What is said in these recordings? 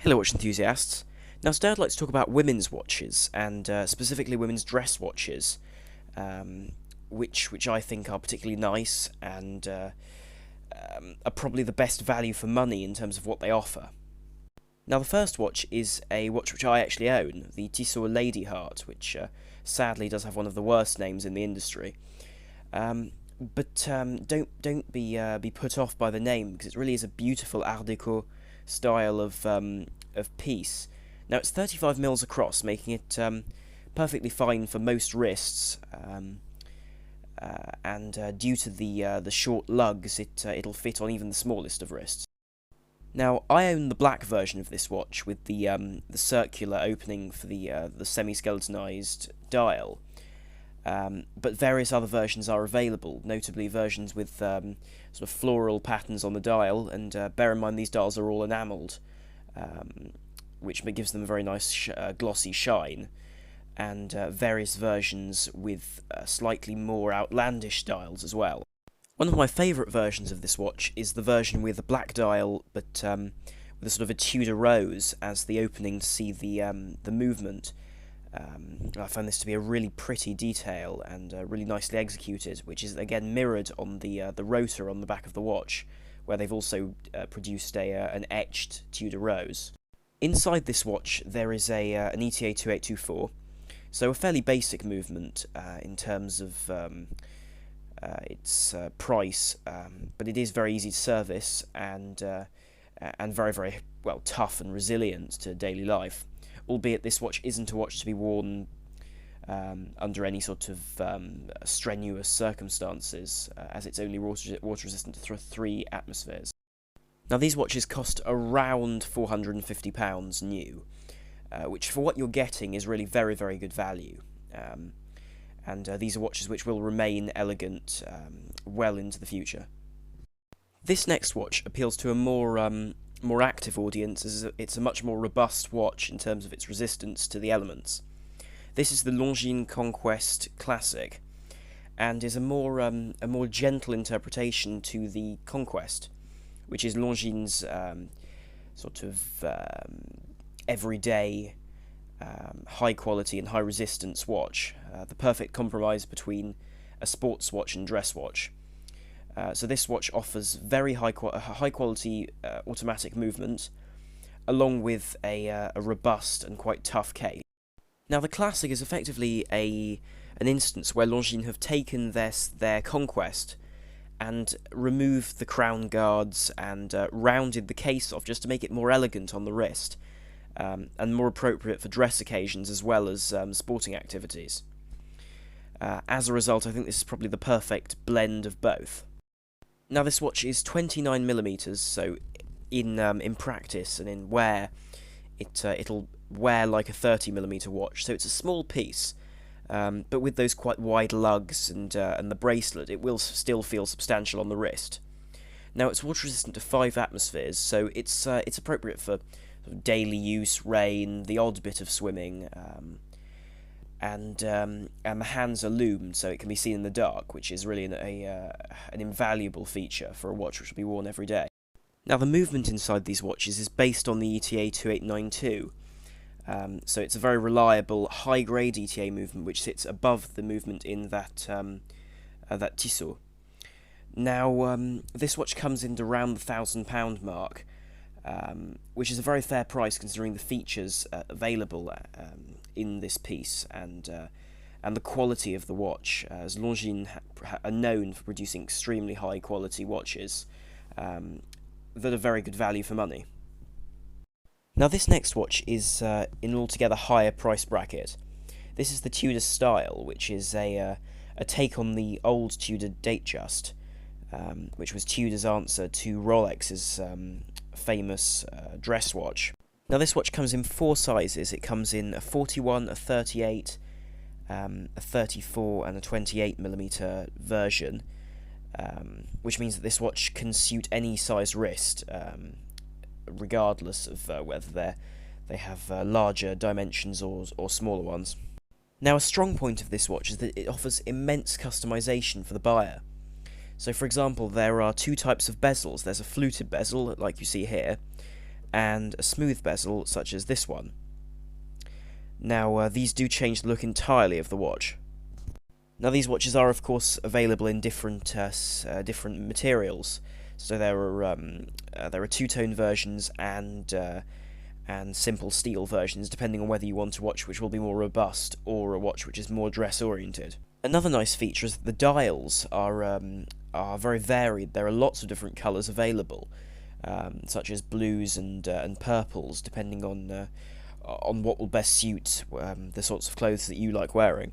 Hello watch enthusiasts. Now today I'd like to talk about women's watches, and specifically women's dress watches, which I think are particularly nice and are probably the best value for money in terms of what they offer. Now the first watch is a watch which I actually own, the Tudor Adheart, which sadly does have one of the worst names in the industry. Don't be put off by the name, because it really is a beautiful Art Deco style of piece. Now it's 35 mils across, making it perfectly fine for most wrists, and due to the short lugs, it'll fit on even the smallest of wrists. Now I own the black version of this watch with the circular opening for the semi-skeletonized dial. But various other versions are available, notably versions with sort of floral patterns on the dial, and bear in mind these dials are all enamelled, which gives them a very nice glossy shine, and various versions with slightly more outlandish dials as well. One of my favourite versions of this watch is the version with a black dial, but with a sort of a Tudor Rose as the opening to see the movement. I find this to be a really pretty detail and really nicely executed, which is again mirrored on the rotor on the back of the watch, where they've also produced an etched Tudor Rose. Inside this watch there is an ETA 2824, so a fairly basic movement in terms of its price, but it is very easy to service and very, very well tough and resilient to daily life. Albeit this watch isn't a watch to be worn under any sort of strenuous circumstances, as it's only water resistant to 3 atmospheres. Now these watches cost around £450 new, which for what you're getting is really very, very good value. And these are watches which will remain elegant well into the future. This next watch appeals to a more active audience, as it's a much more robust watch in terms of its resistance to the elements. This is the Longines Conquest Classic, and is a more gentle interpretation to the Conquest, which is Longines' sort of everyday high quality and high resistance watch, the perfect compromise between a sports watch and dress watch. So this watch offers very high quality automatic movement, along with a robust and quite tough case. Now the Classic is effectively an instance where Longines have taken their Conquest and removed the crown guards and rounded the case off just to make it more elegant on the wrist, and more appropriate for dress occasions as well as sporting activities. As a result, I think this is probably the perfect blend of both. Now this watch is 29mm, so in practice and in wear, it'll wear like a 30mm watch. So it's a small piece, but with those quite wide lugs and the bracelet, it will still feel substantial on the wrist. Now it's water resistant to 5 atmospheres, so it's appropriate for sort of daily use, rain, the odd bit of swimming, and the hands are loomed, so it can be seen in the dark, which is really an invaluable feature for a watch which will be worn every day. Now the movement inside these watches is based on the ETA 2892, so it's a very reliable, high-grade ETA movement which sits above the movement in that Tissot. Now this watch comes in around the £1,000 mark, which is a very fair price considering the features available in this piece and the quality of the watch, as Longines are known for producing extremely high quality watches that are very good value for money. Now this next watch is in an altogether higher price bracket. This is the Tudor Style, which is a take on the old Tudor Datejust, which was Tudor's answer to Rolex's famous dress watch. Now this watch comes in 4 sizes. It comes in a 41, a 38, a 34 and a 28mm version, which means that this watch can suit any size wrist, regardless of whether they have larger dimensions or smaller ones. Now a strong point of this watch is that it offers immense customization for the buyer. So for example, there are 2 types of bezels. There's a fluted bezel, like you see here, and a smooth bezel such as this one. Now these do change the look entirely of the watch. Now these watches are of course available in different materials. So there are two-tone versions and simple steel versions, depending on whether you want a watch which will be more robust or a watch which is more dress-oriented. Another nice feature is that the dials are very varied. There are lots of different colours available, such as blues and purples, depending on what will best suit the sorts of clothes that you like wearing.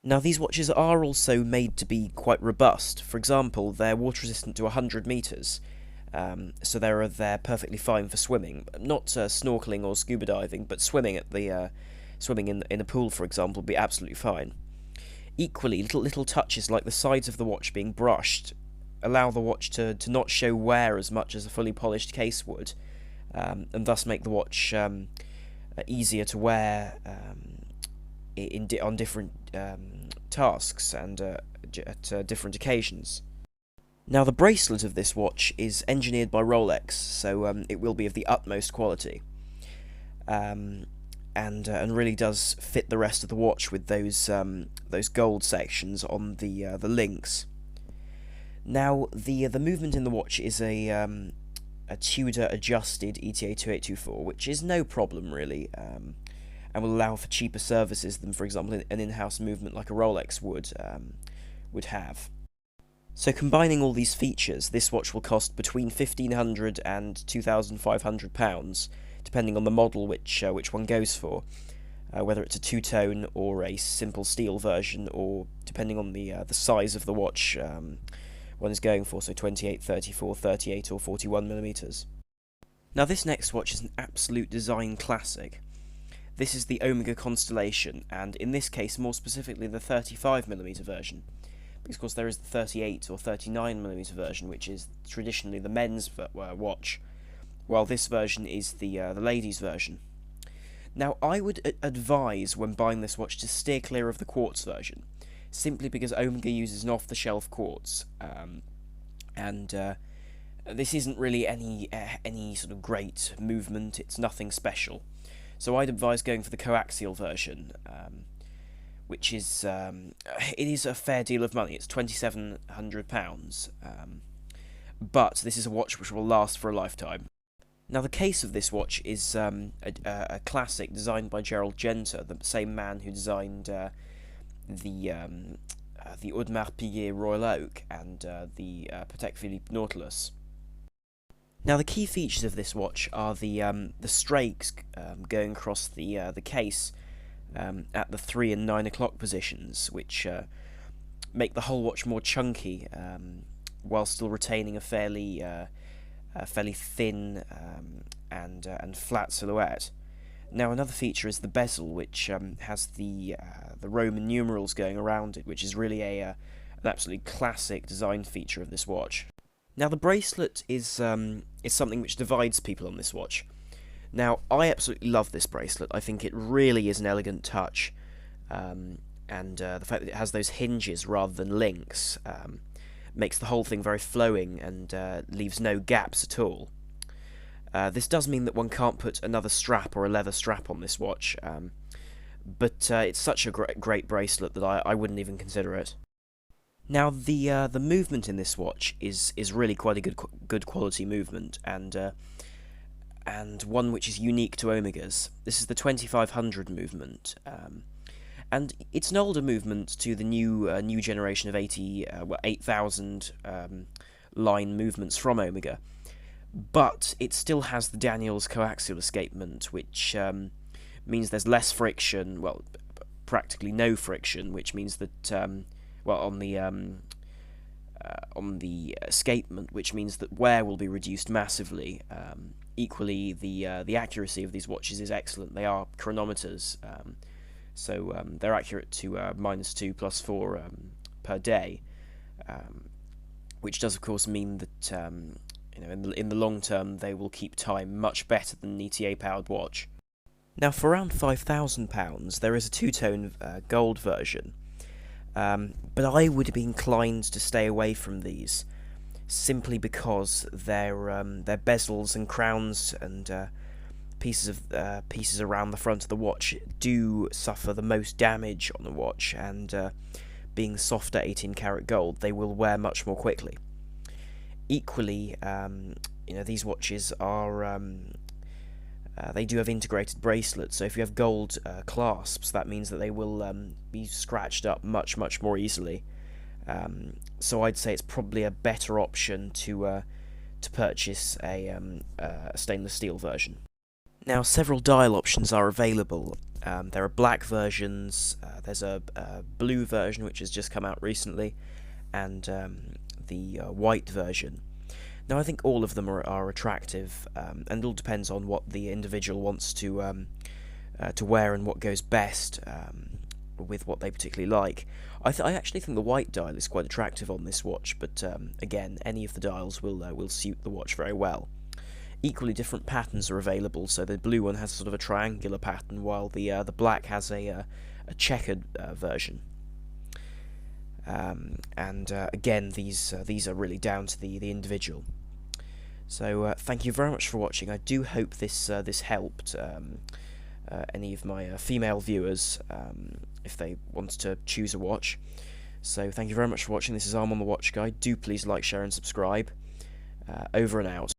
Now these watches are also made to be quite robust. For example, they're water resistant to 100 metres, so they're perfectly fine for swimming. Not snorkeling or scuba diving, but swimming in a pool, for example, would be absolutely fine. Equally, little touches like the sides of the watch being brushed allow the watch to not show wear as much as a fully polished case would, and thus make the watch easier to wear on different tasks and at different occasions. Now the bracelet of this watch is engineered by Rolex, so it will be of the utmost quality, and really does fit the rest of the watch with those gold sections on the links. Now the movement in the watch is a Tudor adjusted ETA 2824, which is no problem really, and will allow for cheaper services than, for example, an in-house movement like a Rolex would have. So combining all these features, this watch will cost between £1,500 and £2,500, depending on the model which one goes for, whether it's a two-tone or a simple steel version, or depending on the size of the watch one is going for, so 28, 34, 38 or 41mm. Now this next watch is an absolute design classic. This is the Omega Constellation, and in this case more specifically the 35mm version, because of course there is the 38 or 39mm version, which is traditionally the men's watch, while this version is the ladies' version. Now I would advise when buying this watch to steer clear of the quartz version, simply because Omega uses an off-the-shelf quartz, and this isn't really any sort of great movement. It's nothing special. So I'd advise going for the coaxial version, which is it is a fair deal of money. It's £2,700, but this is a watch which will last for a lifetime. Now the case of this watch is a classic designed by Gerald Genter, the same man who designed the Audemars Piguet Royal Oak and the Patek Philippe Nautilus. Now the key features of this watch are the strakes going across the case at the 3 and 9 o'clock positions, which make the whole watch more chunky, while still retaining a fairly thin and flat silhouette. Now another feature is the bezel, which has the Roman numerals going around it, which is really an absolutely classic design feature of this watch. Now the bracelet is something which divides people on this watch. Now I absolutely love this bracelet. I think it really is an elegant touch, and the fact that it has those hinges rather than links makes the whole thing very flowing and leaves no gaps at all. This does mean that one can't put another strap or a leather strap on this watch, but it's such a great bracelet that I wouldn't even consider it. Now the movement in this watch is really quite a good quality movement, and one which is unique to Omegas. This is the 2500 movement, and it's an older movement to the new generation of 8000 line movements from Omega, but it still has the Daniels coaxial escapement, which means there's less friction, well, practically no friction, which means that on the escapement, which means that wear will be reduced massively. Equally, the accuracy of these watches is excellent. They are chronometers, so they're accurate to -2 +4 per day, which does of course mean that in the long term they will keep time much better than an ETA powered watch. Now for around £5,000 there is a two-tone gold version, but I would be inclined to stay away from these, simply because their bezels and crowns and pieces around the front of the watch do suffer the most damage on the watch, and being softer 18 karat gold, they will wear much more quickly. Equally, these watches are they do have integrated bracelets, so if you have gold clasps, that means that they will be scratched up much more easily. So I'd say it's probably a better option to purchase a stainless steel version. Now, several dial options are available. There are black versions, there's a blue version which has just come out recently, and the white version. Now, I think all of them are attractive, and it all depends on what the individual wants to wear and what goes best with what they particularly like. I actually think the white dial is quite attractive on this watch, but again, any of the dials will suit the watch very well. Equally different patterns are available, so the blue one has sort of a triangular pattern, while the black has a checkered version. Again, these are really down to the individual. So thank you very much for watching. I do hope this helped any of my female viewers if they want to choose a watch. So thank you very much for watching. This is Arm on the Watch Guide. Do please like, share and subscribe. Over and out.